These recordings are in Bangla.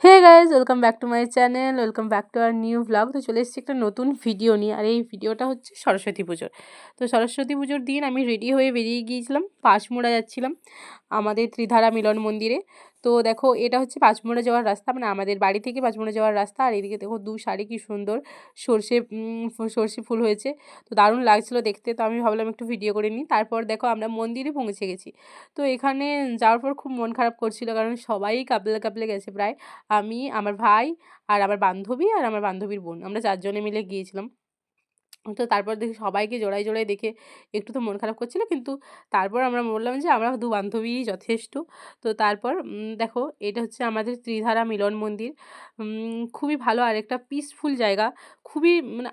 Hey guys, welcome back to my channel, welcome back to our new blog. তো চলে এসেছি একটা নতুন ভিডিও নিয়ে। আর এই ভিডিওটা হচ্ছে সরস্বতী পুজোর। তো সরস্বতী পুজোর দিন আমি রেডি হয়ে বেরিয়ে গিয়েছিলাম, পাঁচমোড়া যাচ্ছিলাম আমাদের ত্রিধারা মিলন মন্দিরে। তো দেখো, এটা হচ্ছে পাঁচমোড়া যাওয়ার রাস্তা, মানে আমাদের বাড়ি থেকে পাঁচমোড়া যাওয়ার রাস্তা। আর এদিকে দেখো দু সারি কি সুন্দর সর্ষে ফুল হয়েছে, তো দারুণ লাগছিলো দেখতে। তো আমি ভাবলাম একটু ভিডিও করে নিই। তারপর দেখো আমরা মন্দিরে পৌঁছে গেছি। তো এখানে যাওয়ার পর খুব মন খারাপ করছিল, কারণ সবাই কাপলে কাপলে গেছে প্রায়। আমি, আমার ভাই, আর আমার বান্ধবী, আর আমার বান্ধবীর বোন, আমরা 4 জনে মিলে গিয়েছিলাম। তো তারপর দেখি সবাইকে জোড়ায় জোড়ায় দেখে একটু তো মন খারাপ করছিল, কিন্তু তারপর আমরা বললাম যে আমরা 2 বান্ধবীই যথেষ্ট। তো তারপর দেখো, এটা হচ্ছে আমাদের ত্রিধারা মিলন মন্দির। খুবই ভালো আর একটা পিসফুল জায়গা। খুবই মানে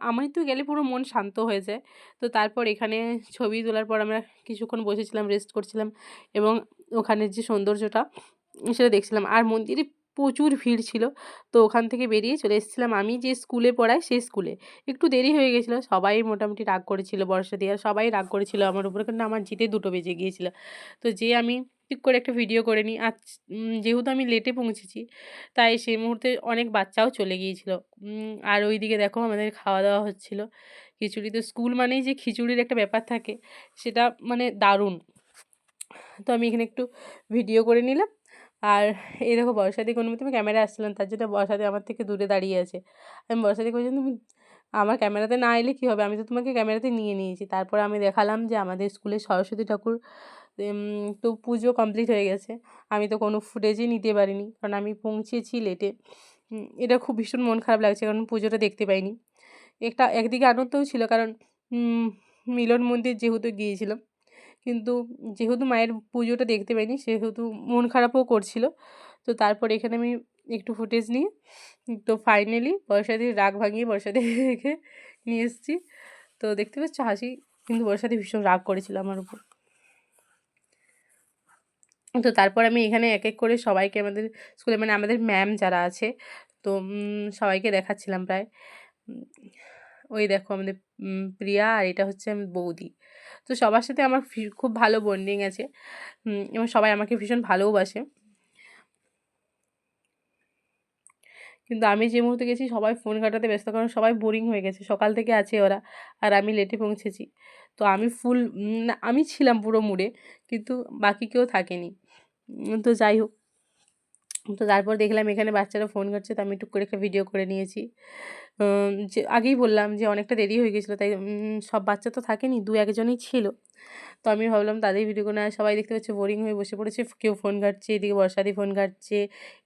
আমি তো গেলে পুরো মন শান্ত হয়ে যায়। তো তারপর এখানে ছবি তোলার পর আমরা কিছুক্ষণ বসেছিলাম, রেস্ট করছিলাম, এবং ওখানের যে সৌন্দর্যটা সেটা দেখছিলাম। আর মন্দিরে প্রচুর ভিড় ছিল। তো ওখান থেকে বেরিয়ে চলে এসেছিলাম আমি যে স্কুলে পড়াই সেই স্কুলে। একটু দেরি হয়ে গেছিলো, সবাই মোটামুটি রাগ করেছিল, বর্ষা দিয়ে আর সবাই রাগ করেছিল আমার উপরে, কারণ আমার যেতে 2টো বেজে গিয়েছিলো। তো আমি ঠিক করে একটা ভিডিও করে নিই। আর যেহেতু আমি লেটে পৌঁছেছি, তাই সেই মুহূর্তে অনেক বাচ্চাও চলে গিয়েছিলো। আর ওইদিকে দেখো আমাদের খাওয়া দাওয়া হচ্ছিলো খিচুড়ি। তো স্কুল মানেই যে খিচুড়ির একটা ব্যাপার থাকে, সেটা মানে দারুণ। তো আমি এখানে একটু ভিডিও করে নিলাম। আর এই দেখো, বর্ষাদি কোনোমতে আমি ক্যামেরায় আসছিলাম, তার জন্য বর্ষাদি আমার থেকে দূরে দাঁড়িয়ে আছে। আমি বর্ষাদিকে বলছি, তুমি আমার ক্যামেরাতে না এলে কী হবে, আমি তো তোমাকে ক্যামেরাতে নিয়ে নিয়েছি। তারপর আমি দেখালাম যে আমাদের স্কুলে সরস্বতী ঠাকুর তো পুজো কমপ্লিট হয়ে গেছে। আমি তো কোনো ফুটেজই নিতে পারিনি, কারণ আমি পৌঁছেছি লেটে। এটা খুব ভীষণ মন খারাপ লাগছে, কারণ পুজোটা দেখতে পাইনি। একদিকে আনন্দও ছিল, কারণ মিলন মন্দির যেহেতু গিয়েছিলাম, কিন্তু যেহেতু মায়ের পুজোটা দেখতে পাইনি, সেহেতু মন খারাপও করছিল। তো তারপর এখানে আমি একটু ফুটেজ নিয়ে, তো ফাইনালি বর্ষাদির রাগ ভাঙিয়ে বর্ষাদিকে নিয়ে এসেছি। তো দেখতে পাচ্ছ হাসি, কিন্তু বর্ষাদি ভীষণ রাগ করেছিল আমার উপর। তো তারপর আমি এখানে এক এক করে সবাইকে, আমাদের স্কুলে মানে আমাদের ম্যাম যারা আছে, তো সবাইকে দেখাচ্ছিলাম প্রায়। ওই দেখো আমাদের প্রিয়া, আর এটা হচ্ছে আমি বৌদি। তো সবার সাথে আমার খুব ভালো বন্ডিং আছে, এবং সবাই আমাকে ভীষণ ভালোবাসে। কিন্তু আমি যে মুহূর্তে গেছি সবাই ফোন ঘাঁটাতে ব্যস্ত, কারণ সবাই বোরিং হয়ে গেছে, সকাল থেকে আছে ওরা, আর আমি লেটে পৌঁছেছি। তো আমি আমি ছিলাম পুরো মুডে, কিন্তু বাকি কেউ থাকেনি। তো যাই হোক, তো তারপর দেখলাম এখানে বাচ্চারা ফোন করছে, তো আমি টুক করে একটা ভিডিও করে নিয়েছি। যে আগেই বললাম যে অনেকটা দেরি হয়ে গেছিলো, তাই সব বাচ্চা তো থাকেনি, 2-1 জনই ছিল। তো আমি ভাবলাম তাদের ভিডিও করে, সবাই দেখতে পাচ্ছে বোরিং হয়ে বসে পড়েছে, কেউ ফোন ঘাঁটছে, এদিকে বর্ষাদি ফোন ঘাঁটছে,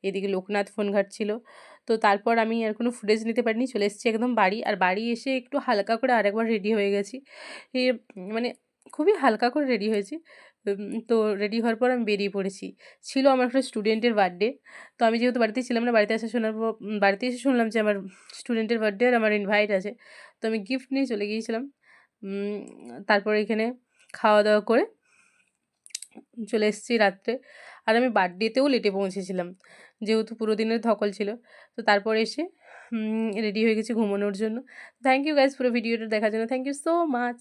এদিকে লোকনাথ ফোন ঘাঁটছিল। তো তারপর আমি আর কোনো ফুটেজ নিতে পারিনি, চলে এসেছি একদম বাড়ি। আর বাড়ি এসে একটু হালকা করে আরেকবার রেডি হয়ে গেছি, মানে খুবই হালকা করে রেডি হয়েছি। তো রেডি হওয়ার পর আমি বেরিয়ে পড়েছি। ছিল আমার একটা স্টুডেন্টের বার্থডে। তো আমি যেহেতু বাড়িতেই ছিলাম না, বাড়িতে এসে শুনলাম যে আমার স্টুডেন্টের বার্থডে আর আমার ইনভাইট আছে। তো আমি গিফট নিয়ে চলে গিয়েছিলাম। তারপর এখানে খাওয়া দাওয়া করে চলে এসেছি রাত্রে। আর আমি বার্থডেতেও লেটে পৌঁছেছিলাম, যেহেতু পুরো দিনের ধকল ছিল। তো তারপর এসে রেডি হয়ে গেছি ঘুমানোর জন্য। থ্যাংক ইউ গাইজ পুরো ভিডিওটা দেখার জন্য। Thank you so much.